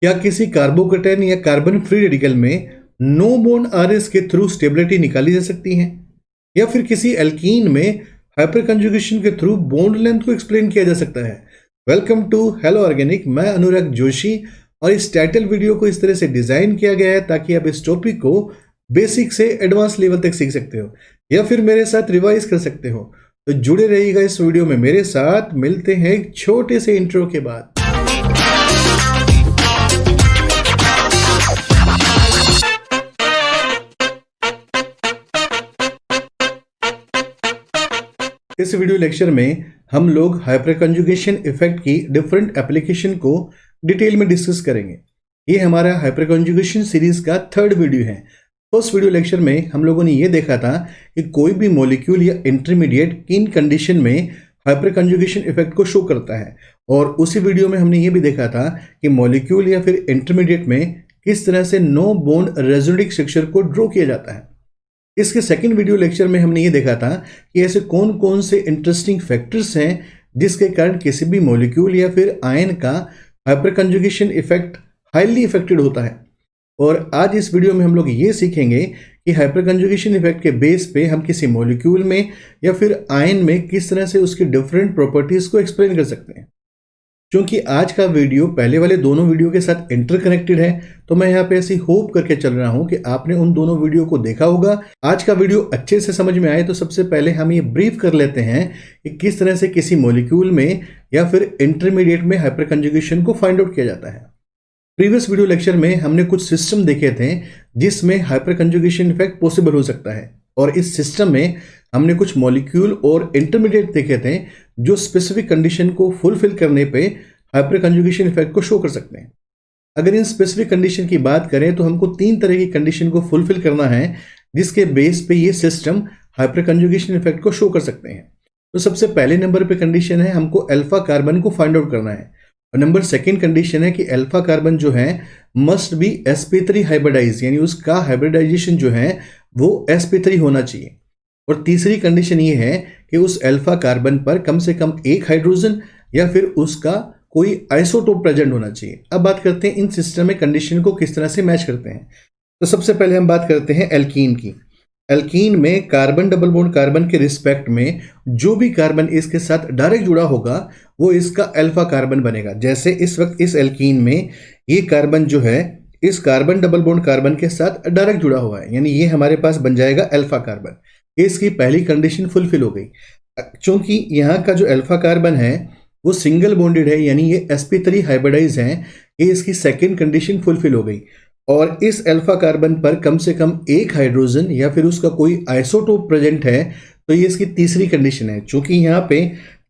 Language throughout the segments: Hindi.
क्या किसी कार्बोकेटायन या कार्बन फ्री रेडिकल में नो बॉन्ड आरएस के थ्रू स्टेबिलिटी निकाली जा सकती है, या फिर किसी एल्कीन में हाइपर कंजुगेशन के थ्रू बॉन्ड लेंथ को एक्सप्लेन किया जा सकता है? Welcome to Hello Organic. मैं अनुराग जोशी और इस टाइटल वीडियो को इस तरह से डिजाइन किया गया है ताकि आप इस टॉपिक को बेसिक से एडवांस लेवल तक सीख सकते हो या फिर मेरे साथ रिवाइज कर सकते हो। तो जुड़े रहिएगा इस वीडियो में मेरे साथ। मिलते हैं एक छोटे से इंट्रो के बाद। इस वीडियो लेक्चर में हम लोग हाइपर कंजुगेशन इफेक्ट की डिफरेंट एप्लीकेशन को डिटेल में डिस्कस करेंगे। ये हमारा हाइपर कंजुगेशन सीरीज का थर्ड वीडियो है। फर्स्ट वीडियो लेक्चर में हम लोगों ने ये देखा था कि कोई भी मॉलिक्यूल या इंटरमीडिएट किन कंडीशन में हाइपर कंजुगेशन इफेक्ट को शो करता है, और उसी वीडियो में हमने ये भी देखा था कि मॉलिक्यूल या फिर इंटरमीडिएट में किस तरह से नो बॉन्ड रेजोनेटिक स्ट्रक्चर को ड्रॉ किया जाता है। इसके सेकंड वीडियो लेक्चर में हमने ये देखा था कि ऐसे कौन कौन से इंटरेस्टिंग फैक्टर्स हैं जिसके कारण किसी भी मॉलिक्यूल या फिर आयन का hyper conjugation effect highly affected होता है। और आज इस वीडियो में हम लोग ये सीखेंगे कि हाइपर कंजुगेशन इफेक्ट के बेस पे हम किसी मॉलिक्यूल में या फिर आयन में किस तरह से उसकी डिफरेंट प्रॉपर्टीज को एक्सप्लेन कर सकते हैं। क्योंकि आज का वीडियो पहले वाले दोनों वीडियो के साथ इंटरकनेक्टेड है, तो मैं यहाँ पे ऐसी होप करके चल रहा हूँ कि आपने उन दोनों वीडियो को देखा होगा। आज का वीडियो अच्छे से समझ में आए तो सबसे पहले हम ये ब्रीफ कर लेते हैं कि किस तरह से किसी मॉलिक्यूल में या फिर इंटरमीडिएट में हाइपर कंजुगेशन को फाइंड आउट किया जाता है। प्रीवियस वीडियो लेक्चर में हमने कुछ सिस्टम देखे थे जिसमें हाइपर कंजुगेशन इफेक्ट पॉसिबल हो सकता है, और इस सिस्टम में हमने कुछ मॉलिक्यूल और इंटरमीडिएट देखे थे जो स्पेसिफिक कंडीशन को फुलफिल करने पे हाइपर कंजुगेशन इफेक्ट को शो कर सकते हैं। अगर इन स्पेसिफिक कंडीशन की बात करें तो हमको 3 तरह की कंडीशन को फुलफिल करना है जिसके बेस पे ये सिस्टम हाइपर कंजुगेशन इफेक्ट को शो कर सकते हैं। तो सबसे पहले नंबर पे कंडीशन है हमको अल्फा कार्बन को फाइंड आउट करना है, और नंबर सेकेंड कंडीशन है कि अल्फा कार्बन जो है मस्ट बी sp3 हाइब्रिडाइज, यानी उसका हाइब्रिडाइजेशन जो है वो sp3 होना चाहिए। और तीसरी कंडीशन ये है कि उस अल्फा कार्बन पर कम से कम एक हाइड्रोजन या फिर उसका कोई आइसोटोप प्रेजेंट होना चाहिए। अब बात करते हैं इन सिस्टम में कंडीशन को किस तरह से मैच करते हैं। तो सबसे पहले हम बात करते हैं एल्कीन की। एल्कीन में कार्बन डबल बॉन्ड कार्बन के रिस्पेक्ट में जो भी कार्बन इसके साथ डायरेक्ट जुड़ा होगा वो इसका अल्फा कार्बन बनेगा। जैसे इस वक्त इस एल्कीन में ये कार्बन जो है इस कार्बन डबल बॉन्ड कार्बन के साथ डायरेक्ट जुड़ा हुआ है, यानी ये हमारे पास बन जाएगा अल्फा कार्बन। इसकी पहली कंडीशन फुलफिल हो गई। क्योंकि यहाँ का जो अल्फा कार्बन है वो सिंगल बॉन्डेड है, यानी ये sp3 हाइब्रिडाइज है, ये इसकी सेकेंड कंडीशन फुलफिल हो गई। और इस अल्फा कार्बन पर कम से कम एक हाइड्रोजन या फिर उसका कोई आइसोटोप प्रेजेंट है, तो ये इसकी तीसरी कंडीशन है। चूंकि यहाँ पे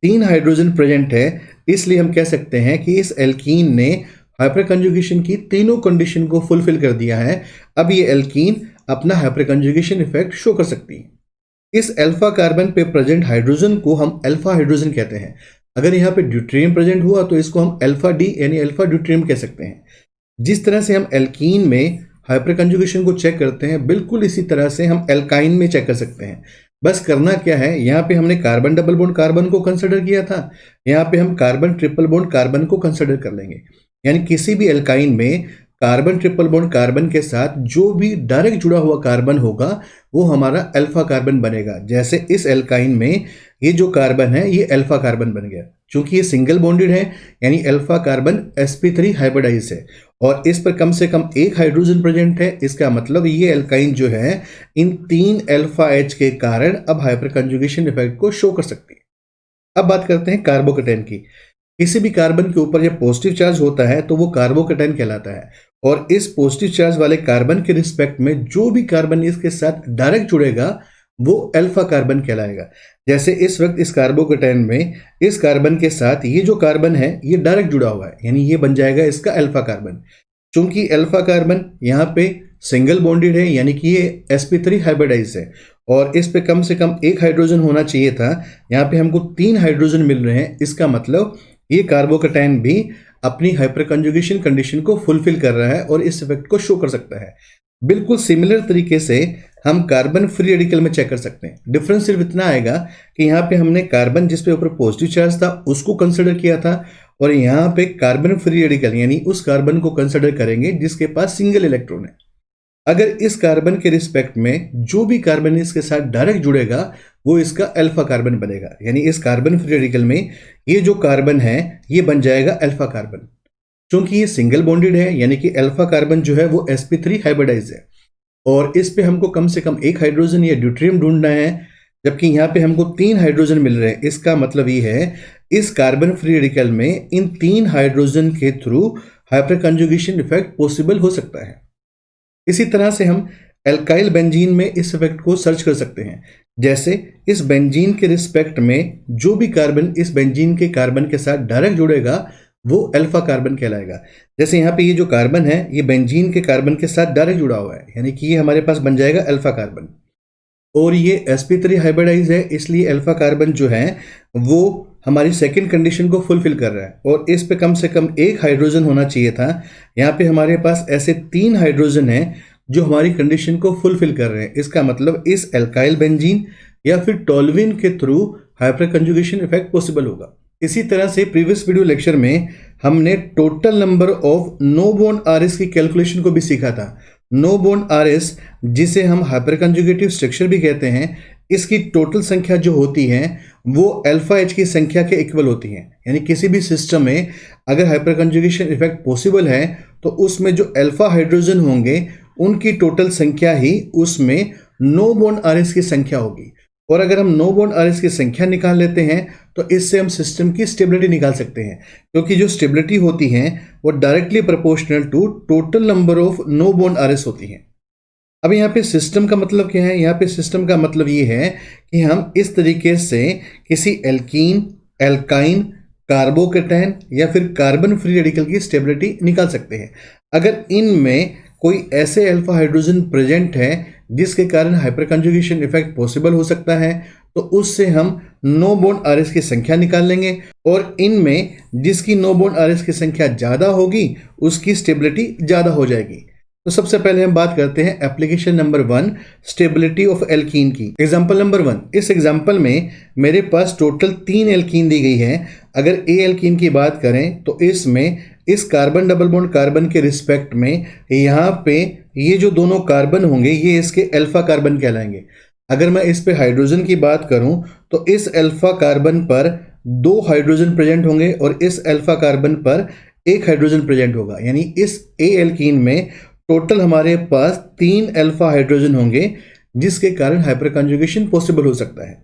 3 हाइड्रोजन प्रेजेंट है इसलिए हम कह सकते हैं कि इस एल्कीन ने हाइपर कंजुगेशन की तीनों कंडीशन को फुलफिल कर दिया है। अब ये एल्कीन अपना हाइपर कंजुगेशन इफेक्ट शो कर सकती है। इस अल्फा कार्बन पे प्रेजेंट हाइड्रोजन को हम अल्फा हाइड्रोजन कहते हैं। अगर यहाँ पे ड्यूटेरियम प्रेजेंट हुआ तो इसको हम अल्फा डी यानी अल्फा ड्यूटेरियम कह सकते हैं। जिस तरह से हम एल्कीन में हाइपर कंजुगेशन को चेक करते हैं बिल्कुल इसी तरह से हम एल्काइन में चेक कर सकते हैं। बस करना क्या है, यहाँ पे हमने कार्बन डबल बॉन्ड कार्बन को कंसिडर किया था, यहाँ पे हम कार्बन ट्रिपल बॉन्ड कार्बन को कंसिडर कर लेंगे। यानी किसी भी एल्काइन में कार्बन ट्रिपल बॉन्ड कार्बन के साथ जो भी डायरेक्ट जुड़ा हुआ कार्बन होगा वो हमारा अल्फा कार्बन बनेगा। जैसे इस एल्काइन में ये जो कार्बन है ये अल्फा कार्बन बन गया। चूंकि ये सिंगल बॉन्डेड है यानी अल्फा कार्बन sp3 हाइब्रिडाइज है और इस पर कम से कम एक हाइड्रोजन प्रेजेंट है। इसका मतलब ये एल्काइन जो है इन 3 अल्फा H के कारण अब हाइपर कंजुगेशन इफेक्ट को शो कर सकती है। अब बात करते हैं कार्बोकेटायन की। किसी भी कार्बन के ऊपर जब पॉजिटिव चार्ज होता है तो वो कार्बोकेटायन कहलाता है, और इस पॉजिटिव चार्ज वाले कार्बन के रिस्पेक्ट में जो भी कार्बन इसके साथ डायरेक्ट जुड़ेगा वो अल्फा कार्बन कहलाएगा। जैसे इस वक्त इस कार्बोकेटायन में इस कार्बन के साथ ये जो कार्बन है ये डायरेक्ट जुड़ा हुआ है, यानी ये बन जाएगा इसका अल्फा कार्बन। चूंकि अल्फा कार्बन यहाँ पे सिंगल बॉन्डेड है यानी कि ये sp3 हाइब्रिडाइज है और इस पे कम से कम एक हाइड्रोजन होना चाहिए था, यहाँ पे हमको 3 हाइड्रोजन मिल रहे हैं। इसका मतलब ये कार्बोकेटायन भी अपनी हाइपर कंजुगेशन कंडीशन को फुलफिल कर रहा है और इस इफेक्ट को शो कर सकता है। बिल्कुल सिमिलर तरीके से हम कार्बन फ्री रेडिकल में चेक कर सकते हैं। डिफरेंस सिर्फ इतना आएगा कि यहाँ पे हमने कार्बन जिस पे ऊपर पॉजिटिव चार्ज था उसको कंसिडर किया था, और यहाँ पे कार्बन फ्री रेडिकल यानी उस कार्बन को कंसिडर करेंगे जिसके पास सिंगल इलेक्ट्रॉन है। अगर इस कार्बन के रिस्पेक्ट में जो भी कार्बन इसके साथ डायरेक्ट जुड़ेगा वो इसका अल्फा कार्बन बनेगा, यानी इस कार्बन फ्री रेडिकल में ये जो कार्बन है ये बन जाएगा अल्फा कार्बन। क्योंकि ये सिंगल बॉन्डेड है यानी कि अल्फा कार्बन जो है वो sp3 हाइब्रिडाइज है, और इस पे हमको कम से कम एक हाइड्रोजन या ड्यूटेरियम ढूंढना है, जबकि यहाँ पे हमको 3 हाइड्रोजन मिल रहे हैं। इसका मतलब ये है इस कार्बन फ्री रेडिकल में इन 3 हाइड्रोजन के through hyperconjugation effect possible हो सकता है। इसी तरह से हम एल्काइल बेंजीन में इस इफेक्ट को सर्च कर सकते हैं। जैसे इस बेंजीन के रिस्पेक्ट में जो भी कार्बन इस बेंजीन के कार्बन के साथ डायरेक्ट जुड़ेगा वो अल्फा कार्बन कहलाएगा। जैसे यहाँ पे ये जो कार्बन है ये बेंजीन के कार्बन के साथ डायरेक्ट जुड़ा हुआ है, यानी कि ये हमारे पास बन जाएगा अल्फा कार्बन। और ये sp3 हाइब्रिडाइज है, इसलिए अल्फा कार्बन जो है वो हमारी सेकंड कंडीशन को फुलफिल कर रहा है, और इस पे कम से कम एक हाइड्रोजन होना चाहिए था। यहाँ पे हमारे पास ऐसे 3 हाइड्रोजन हैं जो हमारी कंडीशन को फुलफिल कर रहे हैं। इसका मतलब इस एल्काइल बेंजीन या फिर टोल्यूइन के through hyperconjugation effect possible होगा। इसी तरह से प्रीवियस वीडियो लेक्चर में हमने total number of no bond RS की कैलकुलेशन को भी सीखा था। नो बॉन्ड आरएस जिसे हम हाइपर कंजुगेटिव स्ट्रक्चर भी कहते हैं, इसकी टोटल संख्या जो होती है वो अल्फा एच की संख्या के इक्वल होती है। यानी किसी भी सिस्टम में अगर हाइपर कंजुगेशन इफेक्ट पॉसिबल है तो उसमें जो अल्फा हाइड्रोजन होंगे उनकी टोटल संख्या ही उसमें नो बॉन्ड आरएस की संख्या होगी। और अगर हम नो बॉन्ड आरएस की संख्या निकाल लेते हैं तो इससे हम सिस्टम की स्टेबिलिटी निकाल सकते हैं, क्योंकि जो स्टेबिलिटी होती है वो directly proportional to total number of no bond RS होती है। अब यहाँ पे सिस्टम का मतलब क्या है? यहाँ पे सिस्टम का मतलब ये है कि हम इस तरीके से किसी एल्कीन, एल्काइन, कार्बोकेटायन या फिर कार्बन फ्री रेडिकल की स्टेबिलिटी निकाल सकते हैं। अगर इनमें कोई ऐसे अल्फा हाइड्रोजन प्रेजेंट है जिसके कारण हाइपर कंजुगेशन इफेक्ट पॉसिबल हो सकता है, तो उससे हम नो बॉन्ड आरएस की संख्या निकाल लेंगे, और इनमें जिसकी नो बॉन्ड आरएस की संख्या ज़्यादा होगी उसकी स्टेबिलिटी ज़्यादा हो जाएगी। तो सबसे पहले हम बात करते हैं application number 1 stability of alkene की। एग्जांपल नंबर 1, इस एग्जांपल में मेरे पास टोटल 3 एल्कीन दी गई है। अगर ए एल्कीन की बात करें तो इसमें इस कार्बन डबल बॉन्ड कार्बन के रिस्पेक्ट में यहाँ पे ये जो दोनों कार्बन होंगे ये इसके अल्फा कार्बन कहलाएंगे। अगर मैं इस पे हाइड्रोजन की बात करूं तो इस अल्फा कार्बन पर 2 हाइड्रोजन प्रेजेंट होंगे और इस अल्फा कार्बन पर 1 हाइड्रोजन प्रेजेंट होगा। यानी इस ए एल्कीन में टोटल हमारे पास 3 अल्फा हाइड्रोजन होंगे जिसके कारण हाइपर कंजुगेशन पॉसिबल हो सकता है।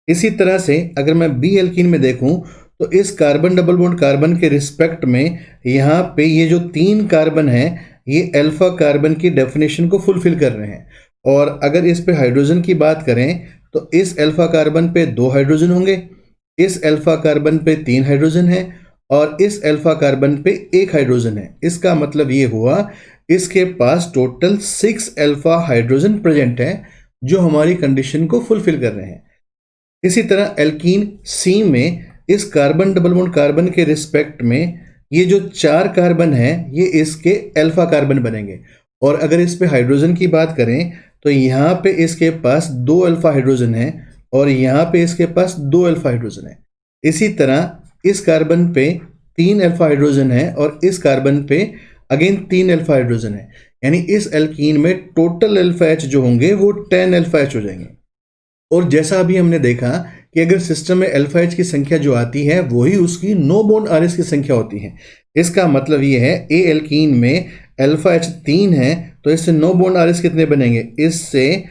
इसी तरह से अगर मैं बी एल्कीन में देखूं तो इस कार्बन डबल बॉन्ड कार्बन के रिस्पेक्ट में यहाँ पे ये जो 3 कार्बन हैं ये अल्फा कार्बन की डेफिनेशन को फुलफिल कर रहे हैं। और अगर इस पे हाइड्रोजन की बात करें तो इस अल्फा कार्बन पे 2 हाइड्रोजन होंगे, इस अल्फा कार्बन पे 3 हाइड्रोजन है और इस अल्फा कार्बन पे 1 हाइड्रोजन है। इसका मतलब ये हुआ इसके पास टोटल 6 अल्फा हाइड्रोजन प्रेजेंट है जो हमारी कंडीशन को फुलफिल कर रहे हैं। इसी तरह एल्कीन सी में इस कार्बन डबल बॉन्ड कार्बन के रिस्पेक्ट में ये जो 4 कार्बन है ये इसके अल्फा कार्बन बनेंगे। और अगर इस पे हाइड्रोजन की बात करें तो यहाँ पे इसके पास 2 अल्फा हाइड्रोजन है और यहाँ पे इसके पास 2 अल्फा हाइड्रोजन है। इसी तरह इस कार्बन पे 3 अल्फा हाइड्रोजन है और इस कार्बन पे अगेन 3 अल्फा हाइड्रोजन है। यानी इस एल्कीन में टोटल अल्फा एच जो होंगे वो 10 अल्फा एच हो जाएंगे। और जैसा अभी हमने देखा कि अगर सिस्टम में अल्फा एच की संख्या जो आती है वही उसकी नो बॉन्ड आरएस की संख्या होती है। इसका मतलब ये है ए एल्कीन में अल्फा एच 3 है तो इससे नो बॉन्ड आरएस कितने बनेंगे? इससे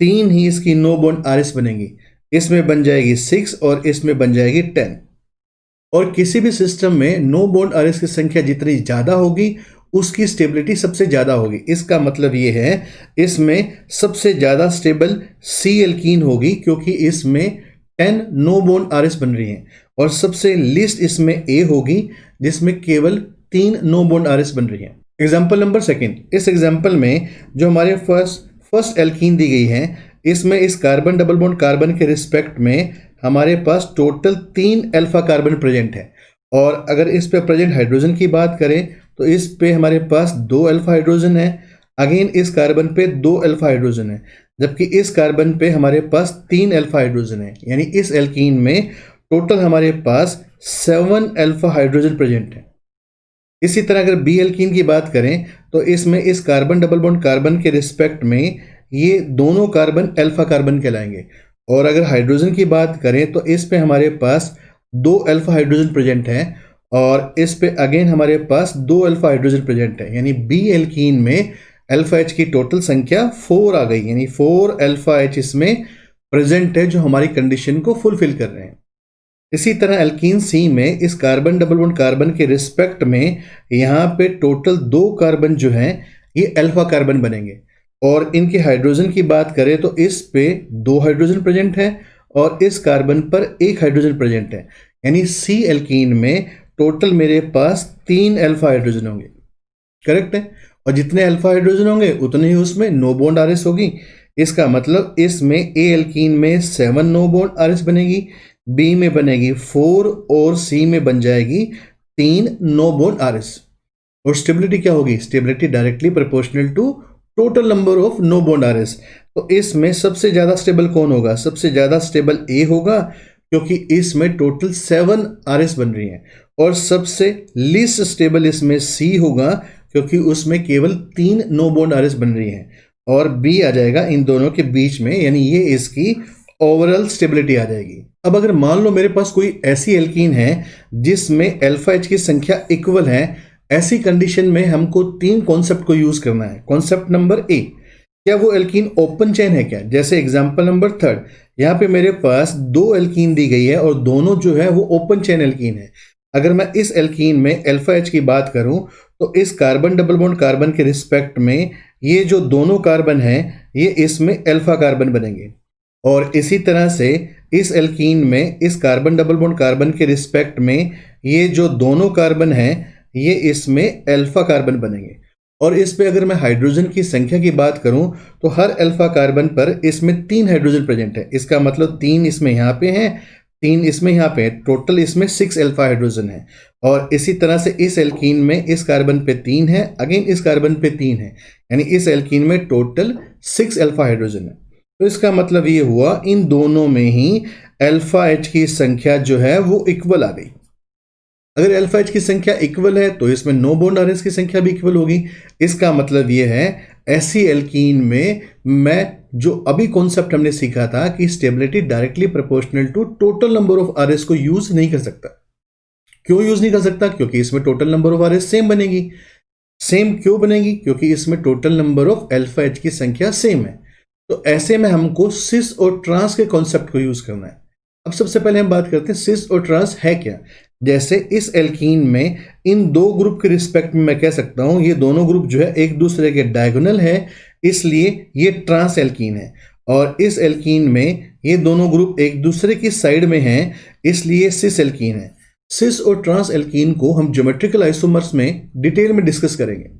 3 ही इसकी नो बॉन्ड आरएस बनेंगी। इसमें बन जाएगी 6 और इसमें बन जाएगी 10। और किसी भी सिस्टम में नो बॉन्ड आरएस की संख्या जितनी ज़्यादा होगी उसकी स्टेबिलिटी सबसे ज़्यादा होगी। इसका मतलब ये है इसमें सबसे ज़्यादा स्टेबल सी एल्कीन होगी क्योंकि इसमें 10 नो बॉन्ड आरएस बन रही हैं, और सबसे लिस्ट इसमें ए होगी जिसमें केवल 3 नो बॉन्ड आरएस बन रही हैं। एग्जाम्पल नंबर 2, इस एग्जाम्पल में जो हमारे फर्स्ट एल्कीन दी गई है इसमें इस कार्बन डबल बॉन्ड कार्बन के रिस्पेक्ट में हमारे पास टोटल 3 अल्फा कार्बन प्रेजेंट है। और अगर इस पे प्रेजेंट हाइड्रोजन की बात करें तो इस पे हमारे पास 2 अल्फा हाइड्रोजन है अगेन इस कार्बन पे 2 अल्फा हाइड्रोजन है, जबकि इस कार्बन पे हमारे पास 3 अल्फा हाइड्रोजन है, यानी इस एल्कीन में टोटल हमारे पास 7 अल्फा हाइड्रोजन प्रेजेंट है। इसी तरह अगर बी एल्कीन की बात करें तो इसमें इस कार्बन डबल बॉन्ड कार्बन के रिस्पेक्ट में ये दोनों कार्बन अल्फा कार्बन कहलाएंगे। और अगर हाइड्रोजन की बात करें तो इस पे हमारे पास 2 अल्फा हाइड्रोजन प्रेजेंट है और इस पे अगेन हमारे पास 2 अल्फा हाइड्रोजन प्रेजेंट है, यानी बी एल्कीन में अल्फा एच की टोटल संख्या 4 आ गई, यानी 4 अल्फा एच इसमें प्रेजेंट है जो हमारी कंडीशन को फुलफिल कर रहे हैं। इसी तरह एल्कीन सी में इस कार्बन डबल बॉन्ड कार्बन के रिस्पेक्ट में यहाँ पे टोटल 2 कार्बन जो हैं ये अल्फा कार्बन बनेंगे। और इनके हाइड्रोजन की बात करें तो इस पे 2 हाइड्रोजन प्रेजेंट है और इस कार्बन पर 1 हाइड्रोजन प्रेजेंट है, यानी सी एल्कीन में टोटल मेरे पास 3 अल्फा हाइड्रोजन होंगे। करेक्ट है। और जितने अल्फा हाइड्रोजन होंगे उतने ही उसमें नो बॉन्ड आरएस होगी। इसका मतलब इसमें ए एल्कीन में 7 नो बॉन्ड आरएस बनेगी, बी में बनेगी 4 और सी में बन जाएगी 3 नो बॉन्ड आरएस। और स्टेबिलिटी क्या होगी? Stability directly proportional to total number of no bond RS. तो इसमें सबसे ज्यादा स्टेबल कौन होगा? सबसे ज्यादा स्टेबल ए होगा, क्योंकि इसमें टोटल 7 आरएस बन रही हैं। और सबसे लीस्ट स्टेबल इसमें सी होगा, क्योंकि उसमें केवल 3 नो बॉन्ड आरएस बन रही हैं। और बी आ जाएगा इन दोनों के बीच में, यानी ये इसकी ओवरऑल स्टेबिलिटी आ जाएगी। अब अगर मान लो मेरे पास कोई ऐसी एल्कीन है जिसमें अल्फा एच की संख्या इक्वल है, ऐसी कंडीशन में हमको 3 कॉन्सेप्ट को यूज करना है। कॉन्सेप्ट नंबर ए, क्या वो एल्कीन ओपन चेन है क्या? जैसे एग्जांपल नंबर 3, यहाँ पे मेरे पास 2 एल्कीन दी गई है और दोनों जो है वो ओपन चेन एल्कीन है। अगर मैं इस एल्कीन में अल्फा एच की बात करूं तो इस कार्बन डबल बॉन्ड कार्बन के रिस्पेक्ट में ये जो दोनों कार्बन हैं ये इसमें अल्फा कार्बन बनेंगे। और इसी तरह से इस एल्कीन में इस कार्बन डबल बॉन्ड कार्बन के रिस्पेक्ट में ये जो दोनों कार्बन हैं ये इसमें अल्फा कार्बन बनेंगे। और इस पे अगर मैं हाइड्रोजन की संख्या की बात करूं तो हर अल्फा कार्बन पर इसमें 3 हाइड्रोजन प्रेजेंट है। इसका मतलब 3 इसमें यहाँ पे हैं, 3 इसमें यहाँ पे, टोटल इसमें 6 अल्फा हाइड्रोजन है। और इसी तरह से इस एल्कीन में इस कार्बन पे 3 है, अगेन इस कार्बन पे 3 है, यानी इस एल्कीन में टोटल 6 अल्फा हाइड्रोजन है। तो इसका मतलब ये हुआ इन दोनों में ही अल्फा एच की संख्या जो है वो इक्वल आ गई। अगर अल्फा एच की संख्या इक्वल है तो इसमें नो बॉन्ड आरएस की संख्या भी इक्वल होगी। इसका मतलब ये है ऐसी एल्कीन में मैं जो अभी कॉन्सेप्ट हमने सीखा था कि stability directly proportional to total number of RS को यूज नहीं कर सकता। क्यों यूज नहीं कर सकता? क्योंकि इसमें total number of RS same बनेगी। सेम क्यों बनेगी? क्योंकि इसमें total number of alpha H की संख्या सेम है। तो ऐसे में हमको सिस और ट्रांस के कॉन्सेप्ट को यूज करना है। अब सबसे पहले हम बात करते हैं सिस और ट्रांस है क्या। जैसे इस एल्कीन में इन 2 ग्रुप के रिस्पेक्ट में मैं कह सकता हूं ये दोनों ग्रुप जो है एक दूसरे के डायगोनल है, इसलिए ये ट्रांस एल्कीन है। और इस एल्कीन में ये दोनों ग्रुप एक दूसरे की साइड में हैं, इसलिए सिस एल्कीन है। सिस और ट्रांस एल्कीन को हम ज्योमेट्रिकल आइसोमर्स में डिटेल में डिस्कस करेंगे।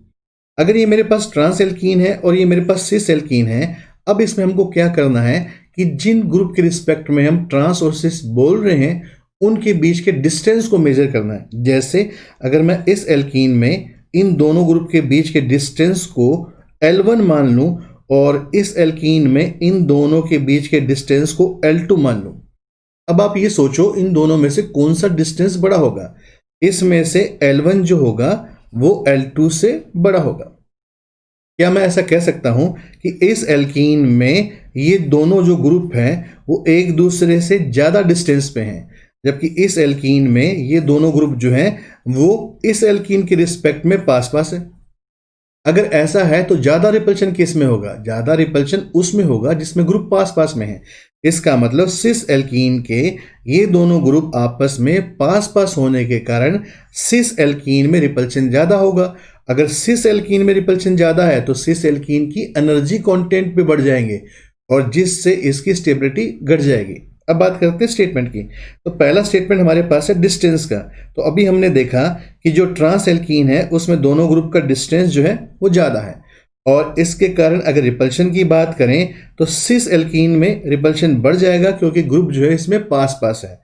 अगर ये मेरे पास ट्रांस एल्कीन है और ये मेरे पास सिस एल्कीन है, अब इसमें हमको क्या करना है कि जिन ग्रुप के रिस्पेक्ट में हम ट्रांस और सिस बोल रहे हैं उनके बीच के डिस्टेंस को मेजर करना है। जैसे अगर मैं इस एल्कीन में इन दोनों ग्रुप के बीच के डिस्टेंस को L1 मान लूं और इस एल्कीन में इन दोनों के बीच के डिस्टेंस को L2 मान लूं। अब आप ये सोचो इन दोनों में से कौन सा डिस्टेंस बड़ा होगा? इसमें से L1 जो होगा वो L2 से बड़ा होगा। क्या मैं ऐसा कह सकता हूं कि इस एल्कीन में ये दोनों जो ग्रुप हैं वो एक दूसरे से ज्यादा डिस्टेंस पे हैं, जबकि इस एल्कीन में ये दोनों ग्रुप जो हैं वो इस एल्कीन के रिस्पेक्ट में पास पास है? अगर ऐसा है तो ज्यादा रिपल्शन किस में होगा? ज्यादा रिपल्शन उसमें होगा जिसमें ग्रुप पास पास में है। इसका मतलब सिस एल्कीन के ये दोनों ग्रुप आपस में पास पास होने के कारण सिस एल्कीन में रिपल्शन ज्यादा होगा। अगर सिस एल्कीन में रिपल्शन ज्यादा है तो सिस एल्कीन की एनर्जी कंटेंट भी बढ़ जाएंगे और जिससे इसकी स्टेबिलिटी घट जाएगी। अब बात करते हैं स्टेटमेंट की। तो पहला स्टेटमेंट हमारे पास है डिस्टेंस का। तो अभी हमने देखा कि जो ट्रांस एल्कीन है उसमें दोनों ग्रुप का डिस्टेंस जो है वो ज्यादा है और इसके कारण अगर रिपल्शन की बात करें तो सिस एल्कीन में रिपल्शन बढ़ जाएगा क्योंकि ग्रुप जो है इसमें पास पास है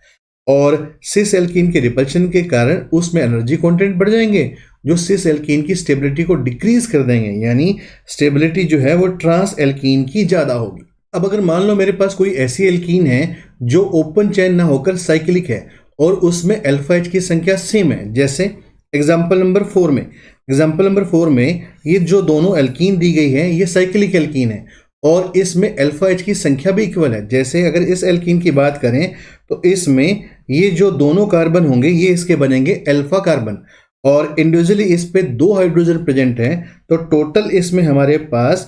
और सिस एल्कीन के रिपल्शन के कारण उसमें एनर्जी कंटेंट बढ़ जाएंगे जो सिस एल्कीन की स्टेबिलिटी को डिक्रीज कर देंगे, यानी स्टेबिलिटी जो है वो ट्रांस एल्कीन की ज़्यादा होगी। अब अगर मान लो मेरे पास कोई ऐसी एल्कीन है जो ओपन चेन ना होकर साइक्लिक है और उसमें अल्फा एच की संख्या सेम है, जैसे एग्जाम्पल नंबर 4 में ये जो दोनों एल्कीन दी गई है ये साइक्लिक एल्कीन है और इसमें अल्फा एच की संख्या भी इक्वल है। जैसे अगर इस एल्कीन की बात करें तो इसमें ये जो दोनों कार्बन होंगे ये इसके बनेंगे अल्फा कार्बन और इंडिविजुअली इस पे 2 हाइड्रोजन प्रेजेंट हैं, तो टोटल इसमें हमारे पास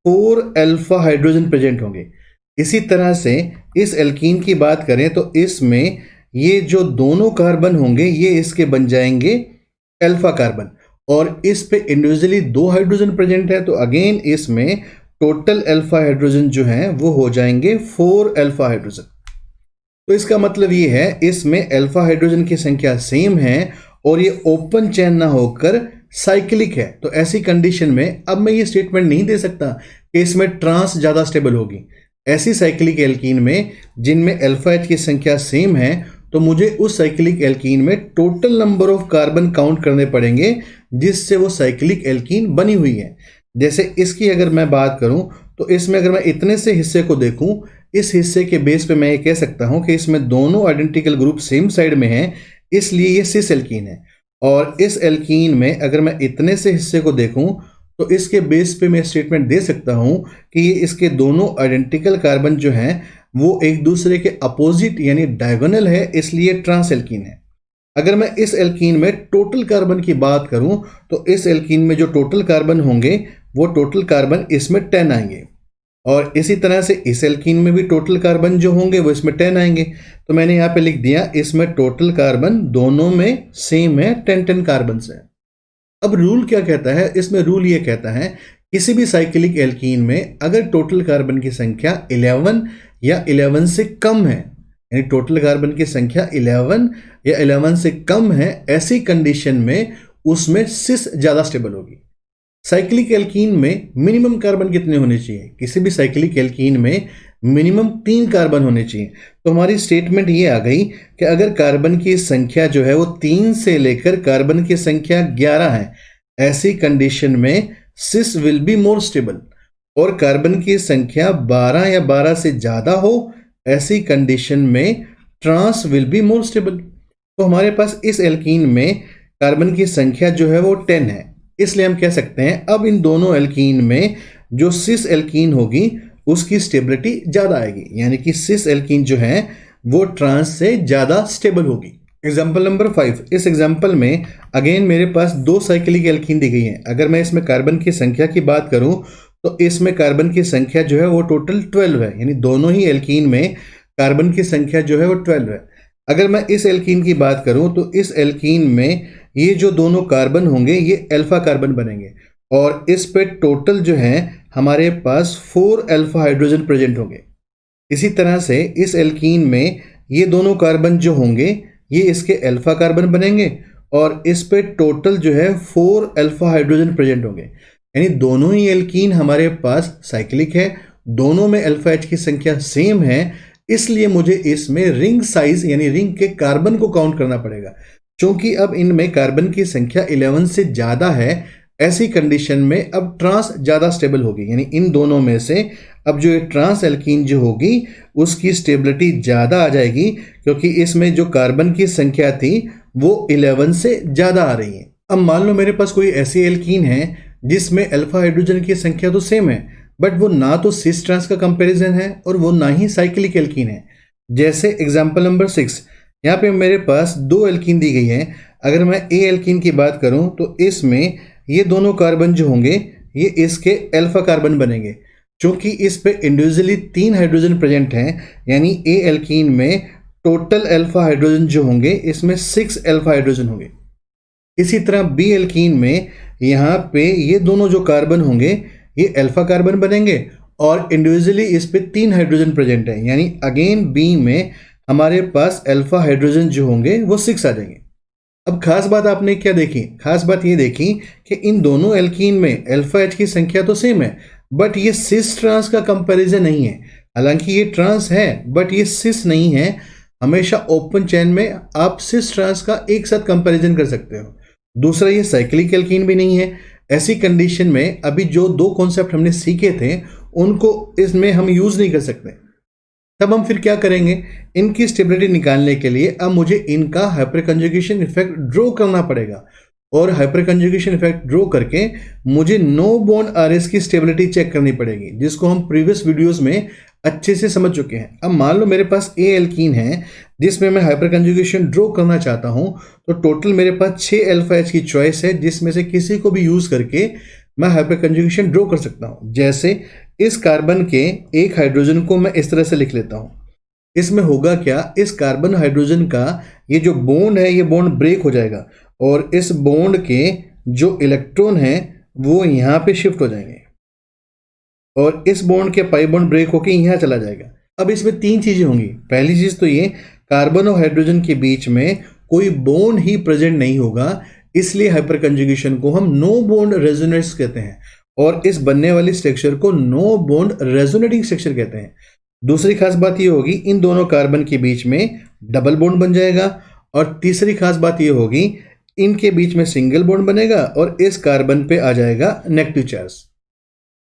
4 अल्फा हाइड्रोजन प्रेजेंट होंगे। इसी तरह से इस एल्कीन की बात करें तो इसमें ये जो दोनों कार्बन होंगे ये इसके बन जाएंगे अल्फा कार्बन और इस पे इंडिविजुअली 2 हाइड्रोजन प्रेजेंट है, तो अगेन इसमें टोटल अल्फा हाइड्रोजन जो हैं वो हो जाएंगे 4 अल्फा हाइड्रोजन। तो इसका मतलब ये है इसमें अल्फा हाइड्रोजन की संख्या सेम है और ये ओपन चेन ना होकर साइक्लिक है। तो ऐसी कंडीशन में अब मैं ये स्टेटमेंट नहीं दे सकता कि इसमें ट्रांस ज़्यादा स्टेबल होगी। ऐसी साइक्लिक एल्कीन में जिनमें अल्फा एच की संख्या सेम है तो मुझे उस साइक्लिक एल्कीन में total number of carbon count करने पड़ेंगे जिससे वो साइक्लिक एल्कीन बनी हुई है। जैसे इसकी अगर मैं बात करूं तो इसमें अगर मैं इतने से हिस्से को देखूं, इस हिस्से के बेस पे मैं ये कह सकता हूं कि इसमें दोनों आइडेंटिकल ग्रुप सेम साइड में हैं, इसलिए ये सिस एल्कीन है। और इस एल्कीन में अगर मैं इतने से हिस्से को देखूं तो इसके बेस पे मैं स्टेटमेंट दे सकता हूं कि ये इसके दोनों आइडेंटिकल कार्बन जो हैं वो एक दूसरे के अपोजिट यानी डायगोनल है, इसलिए ट्रांस एल्कीन है। अगर मैं इस एल्कीन में टोटल कार्बन की बात करूं तो इस एल्कीन में जो टोटल कार्बन होंगे वो टोटल कार्बन इसमें 10 आएंगे और इसी तरह से इस एल्कीन में भी टोटल कार्बन जो होंगे वो इसमें 10 आएंगे। तो मैंने यहाँ पे लिख दिया इसमें टोटल कार्बन दोनों में सेम है, 10 कार्बन है। अब रूल क्या कहता है, इसमें रूल ये कहता है किसी भी साइक्लिक एल्कीन में अगर टोटल कार्बन की संख्या 11 या 11 से कम है, यानी टोटल कार्बन की संख्या 11 या 11 से कम है, ऐसी कंडीशन में उसमें सिस ज़्यादा स्टेबल होगी। साइक्लिक एल्कीन में मिनिमम कार्बन कितने होने चाहिए, किसी भी साइक्लिक एल्कीन में मिनिमम 3 कार्बन होने चाहिए। तो हमारी स्टेटमेंट ये आ गई कि अगर कार्बन की संख्या जो है वो 3 से लेकर कार्बन की संख्या 11 है, ऐसी कंडीशन में सिस विल बी मोर स्टेबल। और कार्बन की संख्या 12 या 12 से ज़्यादा हो, ऐसी कंडीशन में trans will be more stable. तो हमारे पास इस एल्कीन में कार्बन की संख्या जो है वो 10 है, इसलिए हम कह सकते हैं अब इन दोनों एल्कीन में जो सिस एल्कीन होगी उसकी स्टेबिलिटी ज़्यादा आएगी, यानी कि सिस एल्कीन जो है वो ट्रांस से ज़्यादा स्टेबल होगी। एग्जाम्पल नंबर 5, इस एग्जाम्पल में अगेन मेरे पास 2 साइक्लिक एल्कीन दी गई हैं। अगर मैं इसमें कार्बन की संख्या की बात करूं तो इसमें कार्बन की संख्या जो है वो टोटल 12 है, यानी दोनों ही एल्कीन में कार्बन की संख्या जो है वो 12 है। अगर मैं इस एल्कीन की बात करूं तो इस एल्कीन में ये जो दोनों कार्बन होंगे ये अल्फा कार्बन बनेंगे और इस पे टोटल जो है हमारे पास 4 अल्फा हाइड्रोजन प्रेजेंट होंगे। इसी तरह से इस एल्कीन में ये दोनों कार्बन जो होंगे ये इसके अल्फा कार्बन बनेंगे और इस पे टोटल जो है 4 अल्फा हाइड्रोजन प्रेजेंट होंगे, यानी दोनों ही एल्कीन हमारे पास साइक्लिक है, दोनों में अल्फा एच की संख्या सेम है, इसलिए मुझे इसमें रिंग साइज यानी रिंग के कार्बन को काउंट करना पड़ेगा। क्योंकि अब इनमें कार्बन की संख्या 11 से ज़्यादा है, ऐसी कंडीशन में अब ट्रांस ज़्यादा स्टेबल होगी, यानी इन दोनों में से अब जो ये ट्रांस एल्कीन जो होगी उसकी स्टेबिलिटी ज़्यादा आ जाएगी, क्योंकि इसमें जो कार्बन की संख्या थी वो 11 से ज़्यादा आ रही है। अब मान लो मेरे पास कोई ऐसी एल्कीन है जिसमें अल्फा हाइड्रोजन की संख्या तो सेम है, बट वो ना तो सिस ट्रांस का कंपैरिजन है और वो ना ही साइक्लिक एल्कीन है। जैसे एग्जाम्पल नंबर 6, यहाँ पे मेरे पास 2 एल्कीन दी गई हैं। अगर मैं ए एल्कीन की बात करूँ तो इसमें ये दोनों कार्बन जो होंगे ये इसके अल्फा कार्बन बनेंगे, क्योंकि इस पे इंडिविजुअली 3 हाइड्रोजन प्रेजेंट हैं, यानी ए एल्कीन में टोटल अल्फा हाइड्रोजन जो होंगे इसमें 6 अल्फा हाइड्रोजन होंगे। इसी तरह बी एल्कीन में यहाँ पे ये दोनों जो कार्बन होंगे ये अल्फा कार्बन बनेंगे और इंडिविजुअली इस पे 3 हाइड्रोजन प्रेजेंट हैं, यानी अगेन बी में हमारे पास अल्फा हाइड्रोजन जो होंगे वो 6 आ जाएंगे। अब खास बात आपने क्या देखी, खास बात ये देखी कि इन दोनों एल्कीन में अल्फा एच की संख्या तो सेम है, बट ये सिस ट्रांस का कंपैरिजन नहीं है। हालांकि ये ट्रांस है बट ये सिस नहीं है। हमेशा ओपन चेन में आप सिस ट्रांस का एक साथ कंपैरिजन कर सकते हो। दूसरा, ये साइक्लिक एल्कीन भी नहीं है। ऐसी कंडीशन में अभी जो दो कॉन्सेप्ट हमने सीखे थे उनको इसमें हम यूज नहीं कर सकते। तब हम फिर क्या करेंगे, इनकी स्टेबिलिटी निकालने के लिए अब मुझे इनका हाइपर कंजुगेशन इफेक्ट ड्रॉ करना पड़ेगा, और हाइपर कंजुगेशन इफेक्ट ड्रॉ करके मुझे नो बॉन्ड आरएस की स्टेबिलिटी चेक करनी पड़ेगी, जिसको हम प्रीवियस वीडियोस में अच्छे से समझ चुके हैं। अब मान लो मेरे पास ए एल्कीन है जिसमें मैं हाइपर कंजुगेशन ड्रॉ करना चाहता हूं, तो टोटल मेरे पास 6 अल्फा एच की चॉइस है, जिसमें से किसी को भी यूज करके मैं हाइपर कंजुगेशन ड्रॉ कर सकता हूं। जैसे इस कार्बन के एक हाइड्रोजन को मैं इस तरह से लिख लेता हूं। इसमें होगा क्या, इस कार्बन हाइड्रोजन का ये जो बॉन्ड है ये बॉन्ड ब्रेक हो जाएगा, और इस बॉन्ड के जो इलेक्ट्रॉन हैं वो यहाँ पे शिफ्ट हो जाएंगे, और इस बॉन्ड के पाई बॉन्ड ब्रेक होके यहाँ चला जाएगा। अब इसमें तीन चीजें होंगी। पहली चीज तो ये, कार्बन और हाइड्रोजन के बीच में कोई बॉन्ड ही प्रेजेंट नहीं होगा, इसलिए हाइपर कंजुगेशन को हम नो बॉन्ड रेजोनेंस कहते हैं, और इस बनने वाली स्ट्रक्चर को नो बॉन्ड रेजोनेटिंग स्ट्रक्चर कहते हैं। दूसरी खास बात ये होगी, इन दोनों कार्बन के बीच में डबल बॉन्ड बन जाएगा, और तीसरी खास बात ये होगी, इनके बीच में सिंगल बॉन्ड बनेगा और इस कार्बन पे आ जाएगा नेगेटिव चार्ज।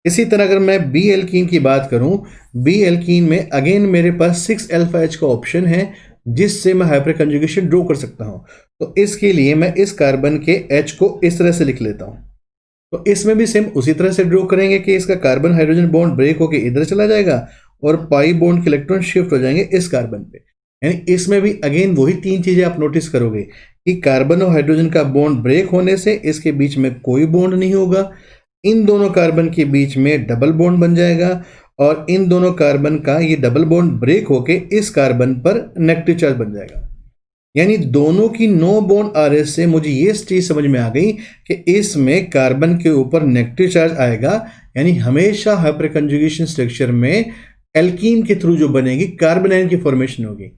इसी तरह अगर मैं बी एल्कीन की बात करूं, बी एल्कीन में अगेन मेरे पास 6 अल्फा एच का ऑप्शन है, जिससे मैं हाइपर कंजुगेशन ड्रॉ कर सकता हूं। तो इसके लिए मैं इस कार्बन के एच को इस तरह से लिख लेता हूं। तो इसमें भी सेम उसी तरह से ड्रॉ करेंगे कि इसका कार्बन हाइड्रोजन बॉन्ड ब्रेक होकर इधर चला जाएगा और पाई बॉन्ड के इलेक्ट्रॉन शिफ्ट हो जाएंगे इस कार्बन पे। यानी इसमें भी अगेन वही तीन चीजें आप नोटिस करोगे कि कार्बन और हाइड्रोजन का बॉन्ड ब्रेक होने से इसके बीच में कोई बॉन्ड नहीं होगा, इन दोनों कार्बन के बीच में डबल बॉन्ड बन जाएगा, और इन दोनों कार्बन का ये डबल बॉन्ड ब्रेक होके इस कार्बन पर नेगेटिव चार्ज बन जाएगा। यानी दोनों की नो बॉन्ड आरएस से मुझे ये चीज समझ में आ गई कि इसमें कार्बन के ऊपर नेगेटिव चार्ज आएगा, यानी हमेशा हाइपर कंजुगेशन स्ट्रक्चर में एल्कीन के थ्रू जो बनेगी कार्बोनाइन की फॉर्मेशन होगी।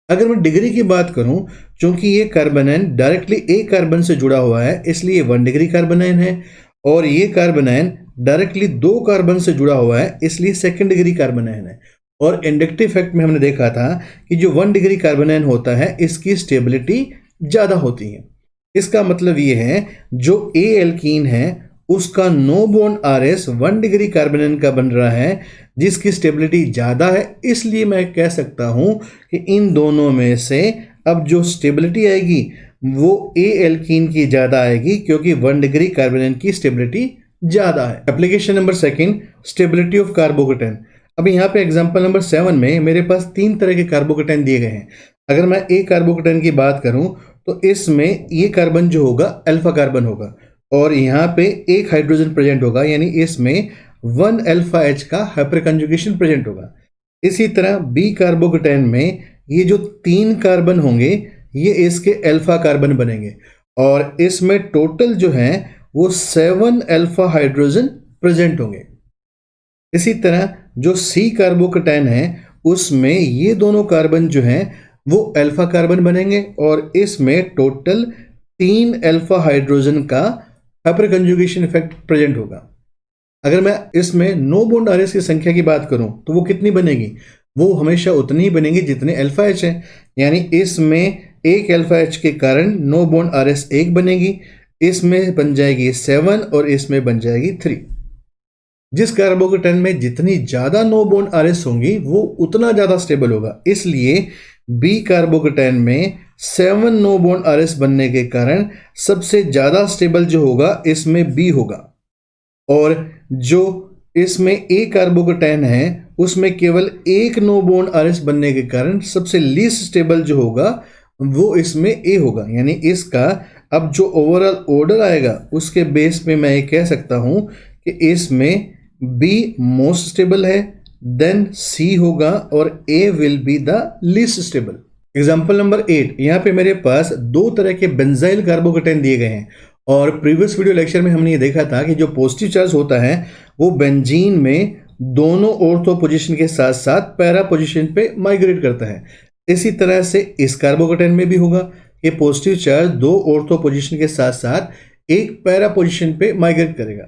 अगर मैं डिग्री की बात करूं, चूंकि ये कार्बोनाइन डायरेक्टली एक कार्बन से जुड़ा हुआ है इसलिए 1 डिग्री कार्बोनाइन है, और ये कार्बोनाइन डायरेक्टली 2 कार्बन से जुड़ा हुआ है इसलिए 2nd डिग्री कार्बोनाइन है। और इंडक्टिव इफेक्ट में हमने देखा था कि जो 1 डिग्री कार्बोनाइन होता है इसकी स्टेबिलिटी ज्यादा होती है। इसका मतलब ये है जो ए एल्कीन है उसका नो बॉन्ड आरएस 1 डिग्री कार्बोनाइन का बन रहा है, जिसकी स्टेबिलिटी ज्यादा है। इसलिए मैं कह सकता हूं कि इन दोनों में से अब जो स्टेबिलिटी आएगी वो ए एल्कीन की ज्यादा आएगी, क्योंकि 1 डिग्री कार्बोनाइन की स्टेबिलिटी ज्यादा है। Application number 2, stability of carbocation. अब यहाँ पे एग्जांपल नंबर 7 में मेरे पास 3 तरह के कार्बोकेटाइन दिए गए हैं। अगर मैं ए कार्बोकेटाइन की बात करूं तो इसमें ये कार्बन जो होगा अल्फा कार्बन होगा, और यहाँ पे एक हाइड्रोजन प्रेजेंट होगा, यानी इसमें 1 अल्फा एच का हाइपर कंजुगेशन प्रेजेंट होगा। इसी तरह बी कार्बोकेटाइन में ये जो 3 कार्बन होंगे ये इसके अल्फा कार्बन बनेंगे, और इसमें टोटल जो है वो 7 अल्फा हाइड्रोजन प्रेजेंट होंगे। इसी तरह जो सी कार्बोकेटाइन है उसमें ये दोनों कार्बन जो हैं वो अल्फा कार्बन बनेंगे, और इसमें टोटल 3 अल्फा हाइड्रोजन का हाइपर कंजुगेशन इफेक्ट प्रेजेंट होगा। अगर मैं इसमें नो बॉन्ड आरएस की संख्या की बात करूं तो वो कितनी बनेगी, वो हमेशा उतनी ही बनेगी जितने अल्फा एच है। यानी इसमें एक अल्फा एच के कारण नो बॉन्ड आरएस 1 बनेगी, इसमें बन जाएगी 7 और इसमें बन जाएगी 3। जिस कार्बोकेटाइन में जितनी ज्यादा नो बॉन्ड आरएस होंगी वो उतना ज्यादा स्टेबल होगा, इसलिए बी कार्बोकेटाइन में 7 नो बॉन्ड आरएस बनने के कारण सबसे ज्यादा स्टेबल जो होगा इसमें बी होगा, और जो इसमें ए कार्बोकेटाइन है उसमें केवल एक नो बॉन्ड आरएस बनने के कारण सबसे लीस्ट स्टेबल जो होगा वो इसमें ए होगा। यानी इसका अब जो ओवरऑल ऑर्डर आएगा उसके बेस पे मैं ये कह सकता हूं कि इसमें बी मोस्ट स्टेबल है, देन सी होगा, और A will be the least stable. Example number 8, यहाँ पे मेरे पास 2 तरह के बेंजाइल कार्बोकेटाइन दिए गए हैं, और प्रीवियस वीडियो लेक्चर में हमने ये देखा था कि जो पॉजिटिव चार्ज होता है वो बेंजीन में दोनों ऑर्थो पोजीशन के साथ साथ पैरा पोजीशन पे माइग्रेट करता है। इसी तरह से इस कार्बोकेटाइन में भी होगा कि पॉजिटिव चार्ज 2 ऑर्थो पोजीशन के साथ साथ एक पैरा पोजीशन पे माइग्रेट करेगा।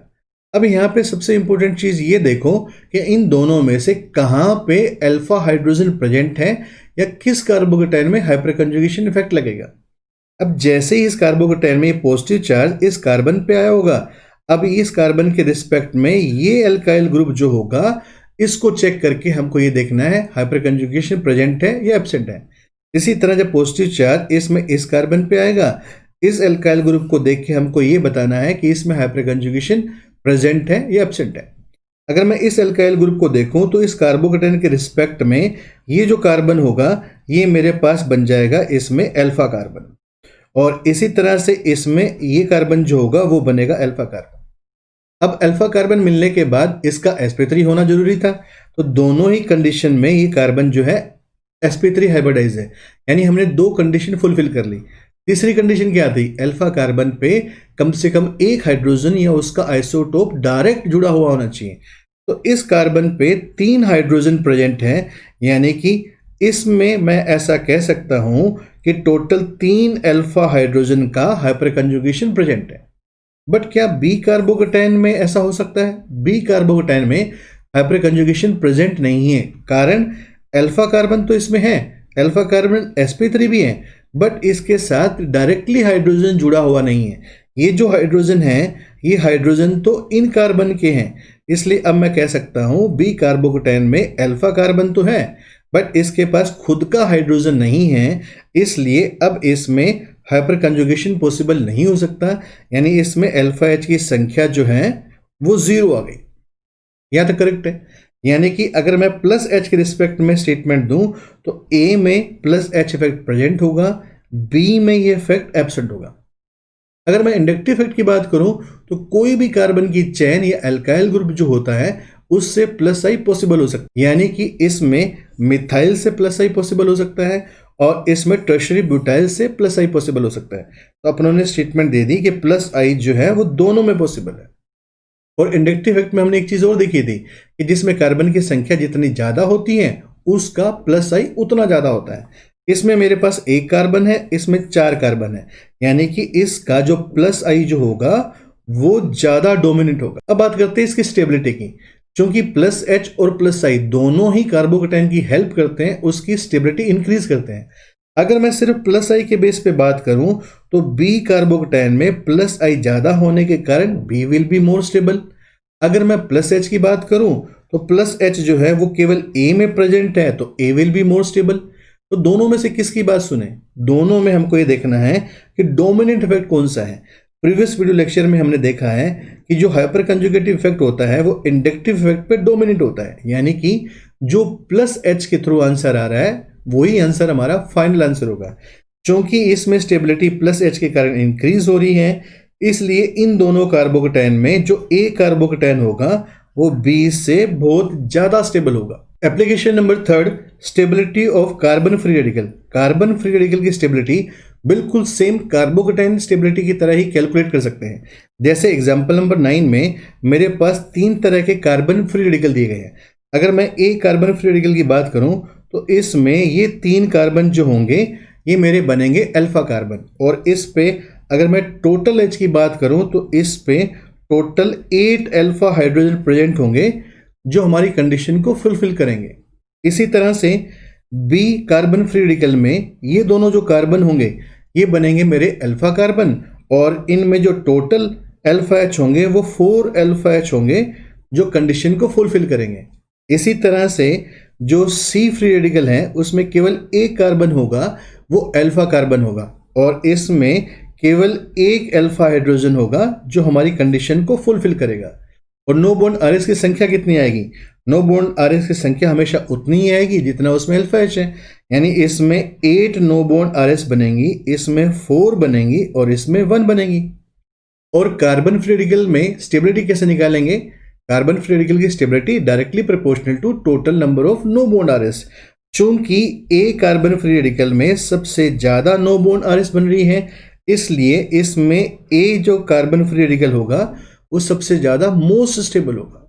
अब यहाँ पे सबसे इंपॉर्टेंट चीज ये देखो कि इन दोनों में से कहाँ पे अल्फा हाइड्रोजन प्रेजेंट है या किस कार्बोकेटाइन में हाइपर कंजुगेशन इफेक्ट लगेगा। अब जैसे ही इस कार्बोकेटाइन में पॉजिटिव चार्ज इस कार्बन पे आया होगा, अब इस कार्बन के रिस्पेक्ट में ये अल्काइल ग्रुप जो होगा इसको चेक करके हमको ये देखना है हाइपर कंजुगेशन प्रेजेंट है या एब्सेंट है। इसी तरह जब पॉजिटिव चार्ज इसमें इस कार्बन पे आएगा, इस अल्काइल ग्रुप को देख के हमको ये बताना है कि इसमें हाइपर कंजुगेशन प्रेजेंट है या एब्सेंट है। अगर मैं इस अल्काइल ग्रुप को देखूं तो इस कार्बोकेटाइन के रिस्पेक्ट में ये जो कार्बन होगा ये मेरे पास बन जाएगा इसमें अल्फा कार्बन, और इसी तरह से इसमें ये कार्बन जो होगा वो बनेगा अल्फा कार्बन। अब अल्फा कार्बन मिलने के बाद इसका sp3 होना जरूरी था, तो दोनों ही कंडीशन में ये कार्बन जो है sp3 हाइब्रिडाइज है, यानी हमने दो कंडीशन फुलफिल कर ली। तीसरी कंडीशन क्या थी? अल्फा कार्बन पे कम से कम एक हाइड्रोजन या उसका आइसोटोप डायरेक्ट जुड़ा हुआ होना चाहिए। तो इस कार्बन पे 3 हाइड्रोजन प्रेजेंट हैं, यानी कि इसमें मैं ऐसा कह सकता हूं कि टोटल 3 अल्फा हाइड्रोजन का हाइपर कंजुगेशन प्रेजेंट है। बट क्या बी कार्बोकेटाइन में ऐसा हो सकता है? बी कार्बोकेटाइन में हाइपर कंजुगेशन प्रेजेंट नहीं है, कारण अल्फा कार्बन तो इसमें है, अल्फा कार्बन sp3 भी है, बट इसके साथ डायरेक्टली हाइड्रोजन जुड़ा हुआ नहीं है। ये जो हाइड्रोजन है ये हाइड्रोजन तो इन कार्बन के हैं, इसलिए अब मैं कह सकता हूं बी कार्बोकेटाइन में अल्फा कार्बन तो है बट इसके पास खुद का हाइड्रोजन नहीं है, इसलिए अब इसमें हाइपर कंजुगेशन पॉसिबल नहीं हो सकता, यानी इसमें अल्फा एच की संख्या जो है वो 0 आ गई। यह तो करेक्ट है, यानी कि अगर मैं प्लस एच के रिस्पेक्ट में स्टेटमेंट दूं तो ए में प्लस एच इफेक्ट प्रेजेंट होगा, बी में ये इफेक्ट एब्सेंट होगा। अगर मैं इंडक्टिव इफेक्ट की बात करूं तो कोई भी कार्बन की चेन या अल्काइल ग्रुप जो होता है उससे प्लस आई पॉसिबल हो सकता है, यानी कि इसमें मिथाइल से प्लस आई पॉसिबल हो सकता है और इसमें टर्शरी ब्यूटाइल से प्लस आई पॉसिबल हो सकता है। तो अपन ने स्टेटमेंट दे दी कि प्लस आई जो है वो दोनों में पॉसिबल है। और इंडक्टिव इफेक्ट में हमने एक चीज और देखी थी कि जिसमें कार्बन की संख्या जितनी ज्यादा होती है उसका प्लस आई उतना ज्यादा होता है। इसमें मेरे पास एक कार्बन है, इसमें 4 कार्बन है, यानी कि इसका जो प्लस आई जो होगा वो ज्यादा डोमिनेंट होगा। अब बात करते हैं इसकी स्टेबिलिटी की। चूंकि प्लस एच और प्लस आई दोनों ही कार्बोकेटाइन की हेल्प करते हैं, उसकी स्टेबिलिटी इंक्रीज करते हैं। अगर मैं सिर्फ प्लस आई के बेस पे बात करूं तो बी कार्बोकेटाइन में प्लस आई ज्यादा होने के कारण B will be more stable. अगर मैं प्लस एच की बात करूं तो प्लस एच जो है वो केवल ए में प्रेजेंट है, तो ए विल बी मोर स्टेबल। तो दोनों में से किसकी बात सुने? दोनों में हमको ये देखना है कि डोमिनेंट इफेक्ट कौन सा है। प्रीवियस वीडियो लेक्चर में हमने देखा है कि जो हाइपर कंजुगेटिव इफेक्ट होता है वो इंडक्टिव इफेक्ट पे डोमिनेंट होता है, यानी कि जो प्लस एच के थ्रू आंसर आ रहा है वही आंसर हमारा फाइनल आंसर होगा। क्योंकि इसमें स्टेबिलिटी प्लस एच के कारण इंक्रीज हो रही है, इसलिए इन दोनों कार्बोकेटाइन में जो ए कार्बोकेटाइन होगा वो बी से बहुत ज्यादा स्टेबल होगा। Application number 3, stability of carbon free radical. Carbon free radical की स्टेबिलिटी बिल्कुल सेम कार्बोकेटाइन स्टेबिलिटी की तरह ही कैलकुलेट कर सकते हैं। जैसे एग्जांपल नंबर 9 में मेरे पास 3 तरह के कार्बन फ्री रेडिकल दिए गए हैं। अगर मैं एक कार्बन फ्री रेडिकल की बात करूं तो इसमें ये 3 कार्बन जो होंगे ये मेरे बनेंगे अल्फा कार्बन, और इस पे अगर मैं टोटल एच की बात करूं तो इस पे टोटल 8 अल्फा हाइड्रोजन प्रेजेंट होंगे जो हमारी कंडीशन को फुलफिल करेंगे। इसी तरह से बी कार्बन फ्री रेडिकल में ये दोनों जो कार्बन होंगे ये बनेंगे मेरे अल्फा कार्बन, और इनमें जो टोटल अल्फा एच होंगे वो 4 अल्फा एच होंगे जो कंडीशन को फुलफिल करेंगे। इसी तरह से जो सी फ्री रेडिकल है उसमें केवल एक कार्बन होगा, वो अल्फा कार्बन होगा, और इसमें केवल एक अल्फा हाइड्रोजन होगा जो हमारी कंडीशन को फुलफिल करेगा। और नो बॉन्ड आरएस की संख्या कितनी आएगी? नो बॉन्ड आरएस की संख्या हमेशा उतनी ही आएगी जितना उसमें अल्फा एच है, यानी इसमें 8 नो बॉन्ड आरएस बनेंगी, इसमें 4 बनेंगी और इसमें 1 बनेगी। और कार्बन फ्री रेडिकल में स्टेबिलिटी कैसे निकालेंगे? कार्बन फ्री रेडिकल की stability directly proportional to total number of no bond RS. चूंकि ए कार्बन फ्री रेडिकल में सबसे ज्यादा नो बॉन्ड आरएस बन रही है, इसलिए इसमें ए जो कार्बन फ्री रेडिकल होगा वो सबसे ज्यादा मोस्ट स्टेबल होगा।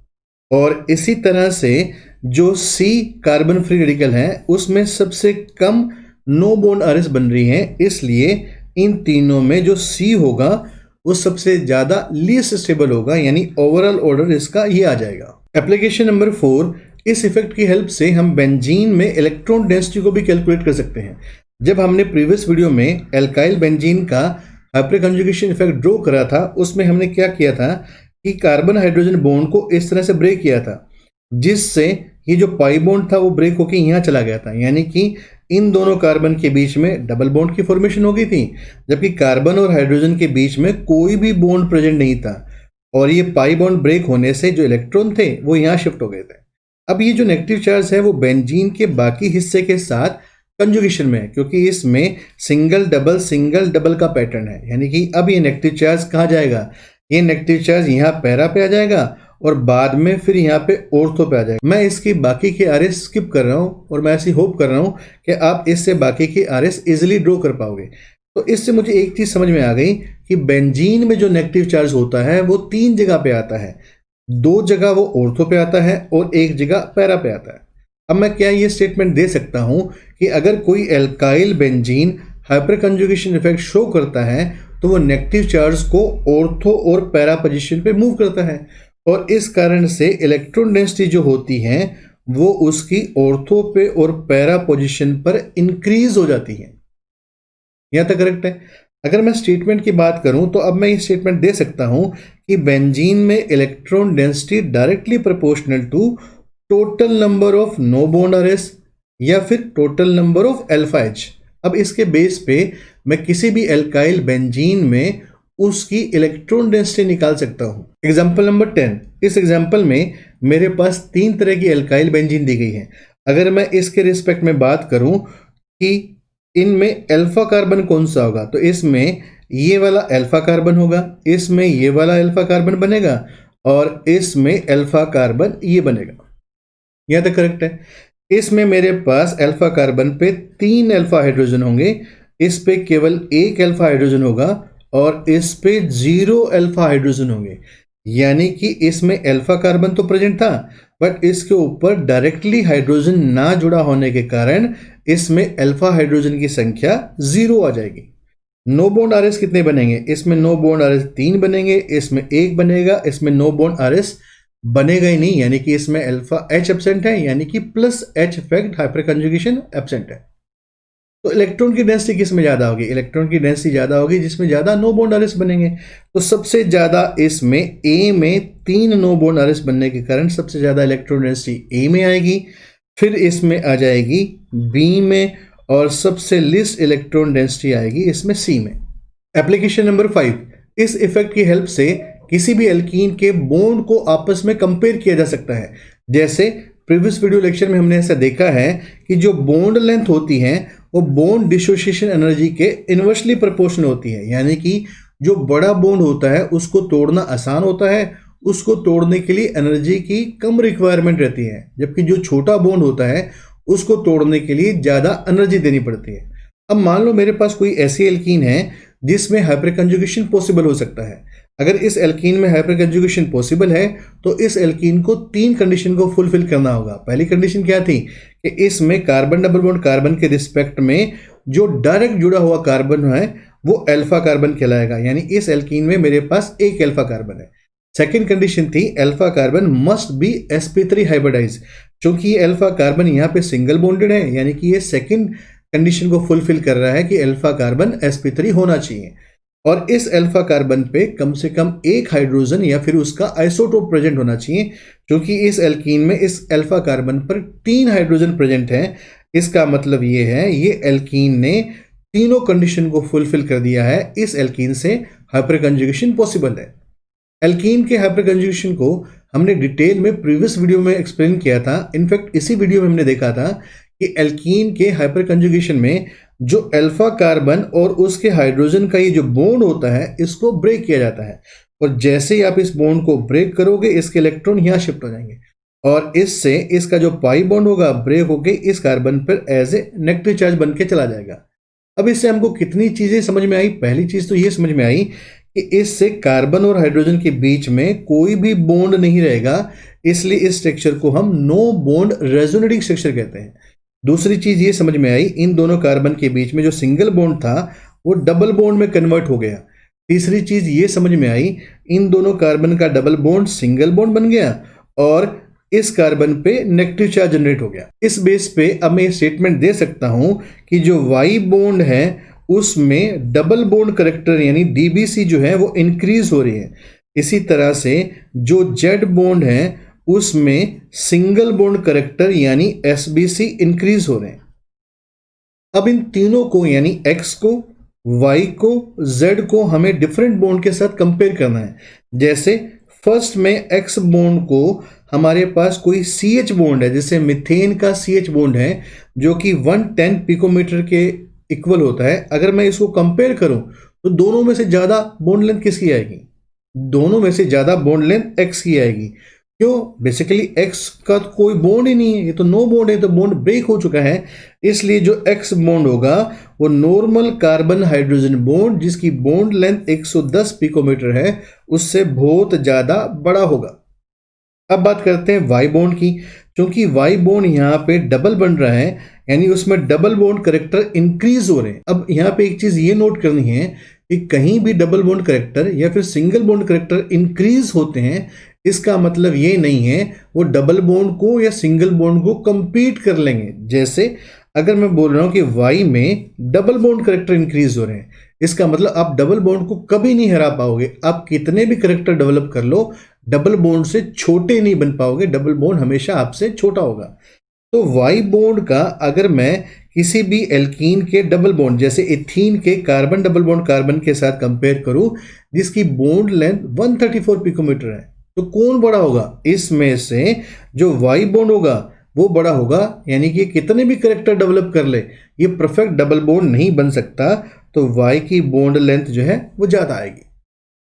और इसी तरह से जो सी कार्बन फ्री रेडिकल है उसमें सबसे कम नो बॉन्ड आरएस बन रही है, इसलिए इन तीनों में जो सी होगा वो सबसे ज्यादा लीस्ट स्टेबल होगा, यानी ओवरऑल ऑर्डर इसका ये आ जाएगा। एप्लीकेशन नंबर 4, इस इफेक्ट की हेल्प से हम बेंजीन में इलेक्ट्रॉन डेंसिटी को भी कैलकुलेट कर सकते हैं। जब हमने प्रीवियस वीडियो में एल्काइल बेंजीन का हाइपर कंजुगेशन इफेक्ट ड्रॉ करा था, उसमें हमने क्या किया था कि कार्बन हाइड्रोजन बॉन्ड को इस तरह से ब्रेक किया था जिससे ये जो पाई बॉन्ड था वो ब्रेक होके यहाँ चला गया था, यानी कि इन दोनों कार्बन के बीच में डबल बॉन्ड की फॉर्मेशन हो गई थी, जबकि कार्बन और हाइड्रोजन के बीच में कोई भी बॉन्ड प्रेजेंट नहीं था और ये पाई बॉन्ड ब्रेक होने से जो इलेक्ट्रॉन थे वो यहाँ शिफ्ट हो गए थे। अब ये जो नेगेटिव चार्ज है वो बेंजीन के बाकी हिस्से के साथ कंजुगेशन में है, क्योंकि इसमें सिंगल डबल का पैटर्न है, यानी कि अब ये नेगेटिव चार्ज कहाँ जाएगा, ये नेगेटिव चार्ज यहाँ पैरा पे आ जाएगा और बाद में फिर यहाँ पे ऑर्थो पे आ जाएगा। मैं इसकी बाकी के आरएस स्किप कर रहा हूँ और मैं ऐसी होप कर रहा हूँ कि आप इससे बाकी के आरएस इजिली ड्रॉ कर पाओगे। तो इससे मुझे एक चीज समझ में आ गई कि बेंजीन में जो नेगेटिव चार्ज होता है वो 3 जगह पे आता है, 2 जगह वो ऑर्थो पे आता है और 1 जगह पैरा पे आता है। अब मैं क्या ये स्टेटमेंट दे सकता हूं कि अगर कोई alkyl benzene hyper conjugation effect show करता है तो वो नेगेटिव चार्ज को ऑर्थो और पैरा पोजीशन पे मूव करता है और इस कारण से इलेक्ट्रॉन डेंसिटी जो होती है वो उसकी ऑर्थो पे और पैरा पोजीशन पर इंक्रीज हो जाती है। यहां तक करेक्ट है। अगर मैं स्टेटमेंट की बात करूं तो अब मैं ये स्टेटमेंट दे सकता हूं कि बेंजीन में electron density directly proportional to total number of no bond RS या फिर total number of alpha H. अब इसके बेस पे मैं किसी भी एल्काइल बेंजीन में उसकी इलेक्ट्रॉन डेंसिटी निकाल सकता हूं। एग्जांपल नंबर 10, इस एग्जांपल में मेरे पास 3 तरह की एल्काइल बेंजीन दी गई है। अगर मैं इसके रिस्पेक्ट में बात करूं कि इनमें अल्फा कार्बन कौन सा होगा, तो इसमें ये वाला अल्फा कार्बन होगा, इसमें ये वाला अल्फा कार्बन बनेगा और इसमें अल्फा कार्बन ये बनेगा। यह तो करेक्ट है। इसमें मेरे पास अल्फा कार्बन पे 3 अल्फा हाइड्रोजन होंगे, इस पे केवल 1 अल्फा हाइड्रोजन होगा और इस पे 0 अल्फा हाइड्रोजन होंगे, यानी कि इसमें अल्फा कार्बन तो प्रेजेंट था बट इसके ऊपर डायरेक्टली हाइड्रोजन ना जुड़ा होने के कारण इसमें अल्फा हाइड्रोजन की संख्या 0 आ जाएगी। नो बॉन्ड आरएस कितने बनेंगे, इसमें नो बॉन्ड आरएस 3 बनेंगे, इसमें 1 बनेगा, इसमें नो बॉन्ड आरएस बनेगा ही नहीं, यानी कि इसमें अल्फा एच एब्सेंट है, यानी कि plus H effect hyper conjugation absent है। तो इलेक्ट्रॉन की डेंसिटी किस में ज्यादा होगी, इलेक्ट्रॉन की डेंसिटी ज्यादा होगी जिसमें ज्यादा नो बॉन्ड आरएस बनेंगे। तो सबसे ज्यादा इसमें ए में 3 नो बॉन्ड आरएस बनने के कारण सबसे ज्यादा इलेक्ट्रॉन डेंसिटी ए में आएगी, फिर इसमें आ जाएगी बी में और सबसे लिस्ट इलेक्ट्रॉन डेंसिटी आएगी इसमें सी में। एप्लीकेशन नंबर 5, इस इफेक्ट की हेल्प से किसी भी एल्कीन के बॉन्ड को आपस में कंपेयर किया जा सकता है। जैसे प्रीवियस वीडियो लेक्चर में हमने ऐसा देखा है कि जो बॉन्ड लेंथ होती है वो बॉन्ड डिसोसिएशन एनर्जी के इनवर्सली प्रोपोर्शनल होती है, यानी कि जो बड़ा बॉन्ड होता है उसको तोड़ना आसान होता है, उसको तोड़ने के लिए एनर्जी की कम रिक्वायरमेंट रहती है, जबकि जो छोटा बॉन्ड होता है उसको तोड़ने के लिए ज़्यादा एनर्जी देनी पड़ती है। अब मान लो मेरे पास कोई ऐसी एल्कीन है जिसमें हाइपर कंजुगेशन पॉसिबल हो सकता है। अगर इस एल्कीन में हाइपर कंजुगेशन पॉसिबल है तो इस एल्कीन को 3 कंडीशन को फुलफिल करना होगा। पहली कंडीशन क्या थी कि इसमें कार्बन डबल बॉन्ड कार्बन के रिस्पेक्ट में जो डायरेक्ट जुड़ा हुआ कार्बन है वो अल्फा कार्बन कहलाएगा, यानी इस एल्कीन में मेरे पास 1 अल्फा कार्बन है। सेकेंड कंडीशन थी alpha carbon must be sp3 hybridize, क्योंकि ये अल्फा कार्बन यहाँ पे सिंगल बॉन्डेड है, यानी कि ये सेकेंड कंडीशन को फुलफिल कर रहा है कि अल्फा कार्बन sp3 होना चाहिए और इस अल्फा कार्बन पे कम से कम 1 हाइड्रोजन या फिर उसका आइसोटोप प्रेजेंट होना चाहिए, क्योंकि इस एल्कीन में इस अल्फा कार्बन पर 3 हाइड्रोजन प्रेजेंट है। इसका मतलब ये है ये एल्कीन ने तीनों कंडीशन को फुलफिल कर दिया है, इस एल्कीन से हाइपर कंजुगेशन पॉसिबल है। एल्कीन के हाइपर कंजुगेशन को हमने डिटेल में प्रीवियस वीडियो में एक्सप्लेन किया था। इनफैक्ट इसी वीडियो में हमने देखा था कि एल्कीन के हाइपर कंजुगेशन में जो अल्फा कार्बन और उसके हाइड्रोजन का ये जो बॉन्ड होता है इसको ब्रेक किया जाता है और जैसे ही आप इस बॉन्ड को ब्रेक करोगे इसके इलेक्ट्रॉन यहाँ शिफ्ट हो जाएंगे और इससे इसका जो पाई बॉन्ड होगा ब्रेक होके इस कार्बन पर एज ए नेगेटिव चार्ज बन के चला जाएगा। अब इससे हमको कितनी चीजें समझ में आई। पहली चीज तो ये समझ में आई कि इससे कार्बन और हाइड्रोजन के बीच में कोई भी बॉन्ड नहीं रहेगा, इसलिए इस स्ट्रक्चर को हम नो बॉन्ड रेजोनेटिंग स्ट्रक्चर कहते हैं। दूसरी चीज ये समझ में आई इन दोनों कार्बन के बीच में जो सिंगल बॉन्ड था वो डबल बॉन्ड में कन्वर्ट हो गया। तीसरी चीज ये समझ में आई इन दोनों कार्बन का डबल बॉन्ड सिंगल बॉन्ड बन गया और इस कार्बन पे नेगेटिव चार्ज जनरेट हो गया। इस बेस पे अब मैं स्टेटमेंट दे सकता हूं कि जो वाई बॉन्ड है उसमें डबल बॉन्ड करेक्टर यानी डीबीसी जो है वो इंक्रीज हो रही है। इसी तरह से जो जेड बॉन्ड है उसमें सिंगल बॉन्ड करेक्टर यानी एसबीसी इंक्रीज हो रहे हैं। अब इन तीनों को यानी एक्स को, वाई को, जेड को हमें डिफरेंट बॉन्ड के साथ कंपेयर करना है। जैसे फर्स्ट में एक्स बॉन्ड को हमारे पास कोई CH बॉन्ड है, जैसे मीथेन का CH बॉन्ड है जो कि 110 पिकोमीटर के इक्वल होता है। अगर मैं इसको कंपेयर करूं तो दोनों में से ज्यादा बॉन्ड लेंथ किसकी आएगी? दोनों में से ज्यादा बॉन्ड लेंथ एक्स की आएगी। क्यों? बेसिकली एक्स का तो कोई बॉन्ड ही नहीं है, ये तो नो बॉन्ड है, तो बॉन्ड ब्रेक हो चुका है। इसलिए जो एक्स बॉन्ड होगा वो नॉर्मल कार्बन हाइड्रोजन बॉन्ड जिसकी बॉन्ड लेंथ 110 पिकोमीटर है उससे बहुत ज्यादा बड़ा होगा। अब बात करते हैं वाई बॉन्ड की। क्योंकि वाई बॉन्ड यहाँ पे डबल बन रहा है यानी उसमें डबल बॉन्ड करेक्टर इंक्रीज हो रहे हैं। अब यहाँ पे एक चीज ये नोट करनी है कि कहीं भी डबल बॉन्ड करेक्टर या फिर सिंगल बॉन्ड करेक्टर इंक्रीज होते हैं इसका मतलब ये नहीं है वो डबल बॉन्ड को या सिंगल बॉन्ड को कंपीट कर लेंगे। जैसे अगर मैं बोल रहा हूं कि वाई में डबल बॉन्ड करेक्टर इंक्रीज हो रहे हैं, इसका मतलब आप डबल बॉन्ड को कभी नहीं हरा पाओगे। आप कितने भी करेक्टर डेवलप कर लो डबल बॉन्ड से छोटे नहीं बन पाओगे, डबल बॉन्ड हमेशा आपसे छोटा होगा। तो वाई बॉन्ड का अगर मैं किसी भी एल्कीन के डबल बॉन्ड जैसे एथीन के कार्बन डबल बॉन्ड कार्बन के साथ कंपेयर करूं जिसकी बॉन्ड लेंथ 134 पिकोमीटर है, तो कौन बड़ा होगा? इसमें से जो वाई बॉन्ड होगा वो बड़ा होगा। यानी कि कितने भी करेक्टर डेवलप कर ले ये परफेक्ट डबल बॉन्ड नहीं बन सकता, तो वाई की बॉन्ड लेंथ जो है वो ज्यादा आएगी।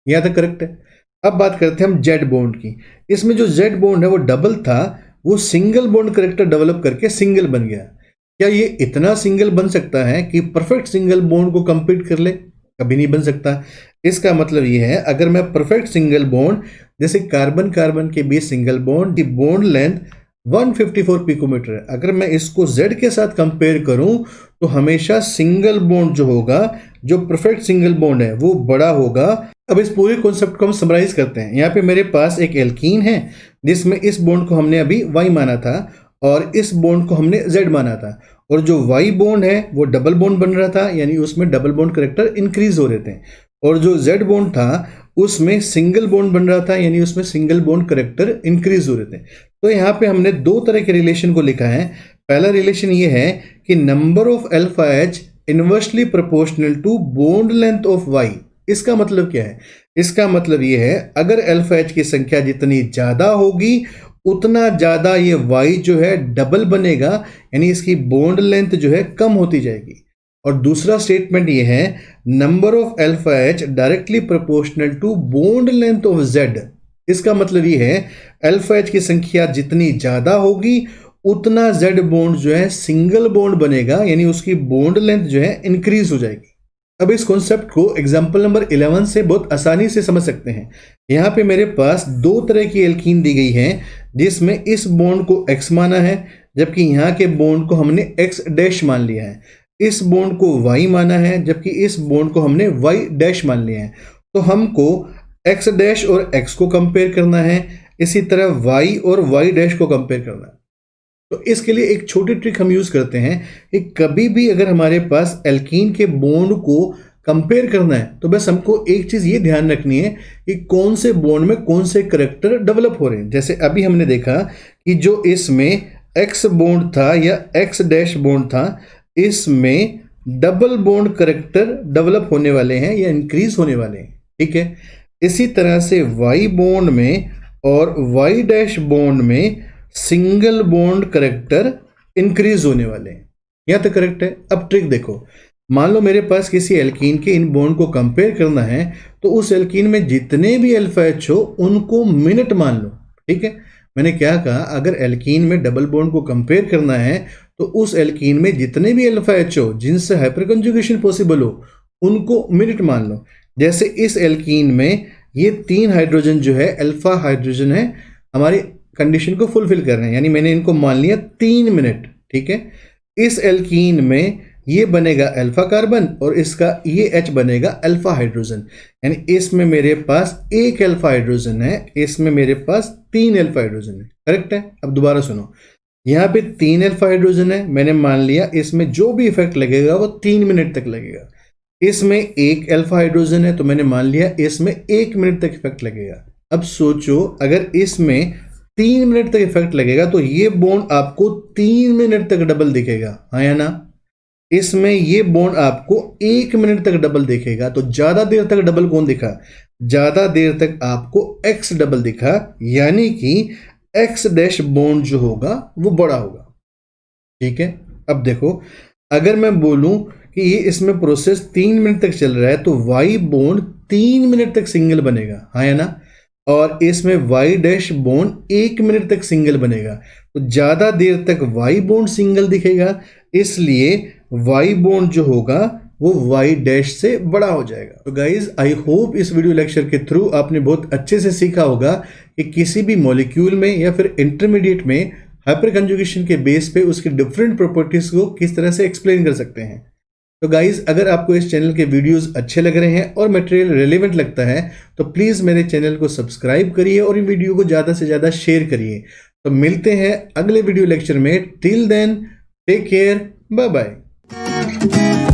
यहां तक करेक्ट है। अब बात करते हैं हम जेड बॉन्ड की। इसमें जो जेड बॉन्ड है वो डबल था, वो सिंगल बॉन्ड करेक्टर डेवलप करके सिंगल बन गया। क्या ये इतना सिंगल बन सकता है कि परफेक्ट सिंगल बॉन्ड को कंप्लीट कर ले? कभी नहीं बन सकता। इसका मतलब ये है अगर मैं परफेक्ट सिंगल बॉन्ड जैसे कार्बन कार्बन के बीच सिंगल बॉन्ड की बॉन्ड लेंथ 154 पिकोमीटर है, अगर मैं इसको Z के साथ कंपेयर करूं तो हमेशा सिंगल बॉन्ड जो होगा, जो परफेक्ट सिंगल बॉन्ड है वो बड़ा होगा। अब इस पूरे कॉन्सेप्ट को हम समराइज करते हैं। यहाँ पे मेरे पास एक एल्कीन है जिसमें इस बॉन्ड को हमने अभी Y माना था और इस बॉन्ड को हमने Z माना था, और जो Y बॉन्ड है वो डबल बॉन्ड बन रहा था यानी उसमें डबल बॉन्ड करेक्टर इंक्रीज हो रहे थे, और जो Z बॉन्ड था उसमें सिंगल बॉन्ड बन रहा था यानी उसमें सिंगल बॉन्ड करेक्टर इंक्रीज हो रहे थे। तो यहाँ पे हमने दो तरह के रिलेशन को लिखा है। पहला रिलेशन ये है कि number of alpha H inversely proportional to bond length of Y. इसका मतलब क्या है? इसका मतलब ये है अगर अल्फा एच की संख्या जितनी ज्यादा होगी उतना ज्यादा ये वाई जो है डबल बनेगा यानी इसकी बॉन्ड लेंथ जो है कम होती जाएगी। और दूसरा स्टेटमेंट ये है number of alpha H directly proportional to bond length of Z. इसका मतलब ये है अल्फा एच की संख्या जितनी ज्यादा होगी उतना जेड बॉन्ड जो है सिंगल बॉन्ड बनेगा यानी उसकी बॉन्ड लेंथ जो है इंक्रीज हो जाएगी। अब इस कॉन्सेप्ट को एग्जांपल नंबर 11 से बहुत आसानी से समझ सकते हैं। यहाँ पे मेरे पास दो तरह की एल्कीन दी गई है जिसमें इस बॉन्ड को X माना है जबकि यहाँ के बॉन्ड को हमने X डैश मान लिया है। इस बॉन्ड को Y माना है जबकि इस बॉन्ड को हमने Y डैश मान लिया है। तो हमको X डैश और X को कंपेयर करना है, इसी तरह Y और Y डैश को कंपेयर करना है। तो इसके लिए एक छोटी ट्रिक हम यूज करते हैं कि कभी भी अगर हमारे पास एल्कीन के बॉन्ड को कंपेयर करना है तो बस हमको एक चीज ये ध्यान रखनी है कि कौन से बॉन्ड में कौन से करेक्टर डेवलप हो रहे हैं। जैसे अभी हमने देखा कि जो इसमें X बॉन्ड था या X डैश बॉन्ड था इसमें डबल बॉन्ड करेक्टर डेवलप होने वाले हैं या इंक्रीज होने वाले हैं, ठीक है। इसी तरह से Y बॉन्ड में और Y डैश बॉन्ड में सिंगल बॉन्ड करेक्टर इंक्रीज होने वाले हैं। यहां तक करेक्ट है। अब ट्रिक देखो, मान लो मेरे पास किसी एल्कीन के इन बॉन्ड को कंपेयर करना है तो उस एल्कीन में जितने भी अल्फा एच हो उनको मिनट मान लो, ठीक है। मैंने क्या कहा, अगर एल्कीन में डबल बॉन्ड को कंपेयर करना है तो उस एल्कीन में जितने भी अल्फा एच हो जिनसे हाइपरकंजुगेशन पॉसिबल हो उनको मिनट मान लो। जैसे इस एल्कीन में ये 3 हाइड्रोजन जो है अल्फा हाइड्रोजन है हमारी कंडीशन को फुलफिल कर रहे हैं यानी मैंने इनको मान लिया 3 मिनट, ठीक है। इस एल्कीन में ये बनेगा अल्फा कार्बन और इसका ये H बनेगा अल्फा हाइड्रोजन। यानी इसमें मेरे पास एक अल्फा हाइड्रोजन है, इसमें मेरे पास 3 अल्फा हाइड्रोजन है। करेक्ट है। अब दोबारा सुनो, यहाँ पे 3 अल्फा हाइड्रोजन है, मैंने मान लिया इसमें जो भी इफेक्ट लगेगा वो 3 मिनट तक लगेगा। इसमें एक अल्फा हाइड्रोजन है तो मैंने मान लिया इसमें 1 मिनट तक इफेक्ट लगेगा। अब सोचो अगर इसमें 3 मिनट तक इफेक्ट लगेगा तो ये बॉन्ड आपको 3 मिनट तक डबल दिखेगा, हाँ या ना। इसमें ये बॉन्ड आपको 1 मिनट तक डबल दिखेगा। तो ज्यादा देर तक डबल कौन दिखा? ज्यादा देर तक आपको एक्स डबल दिखा, यानी कि एक्स डैश बॉन्ड जो होगा वो बड़ा होगा। ठीक है। अब देखो अगर मैं बोलूं कि ये इसमें प्रोसेस 3 मिनट तक चल रहा है तो वाई बॉन्ड 3 मिनट तक सिंगल बनेगा, हाँ या ना। और इसमें वाई डैश बॉन्ड 1 मिनट तक सिंगल बनेगा। तो ज्यादा देर तक वाई बॉन्ड सिंगल दिखेगा, इसलिए वाई बॉन्ड जो होगा वो वाई डैश से बड़ा हो जाएगा। तो गाइज आई होप इस वीडियो लेक्चर के थ्रू आपने बहुत अच्छे से सीखा होगा कि किसी भी मॉलिक्यूल में या फिर इंटरमीडिएट में हाइपर कंजुगेशन के बेस पे उसकी डिफरेंट प्रॉपर्टीज को किस तरह से एक्सप्लेन कर सकते हैं। तो गाइज अगर आपको इस चैनल के वीडियोस अच्छे लग रहे हैं और मटेरियल रिलेवेंट लगता है तो प्लीज़ मेरे चैनल को सब्सक्राइब करिए और इन वीडियो को ज़्यादा से ज़्यादा शेयर करिए। तो मिलते हैं अगले वीडियो लेक्चर में। Till then take care, bye bye.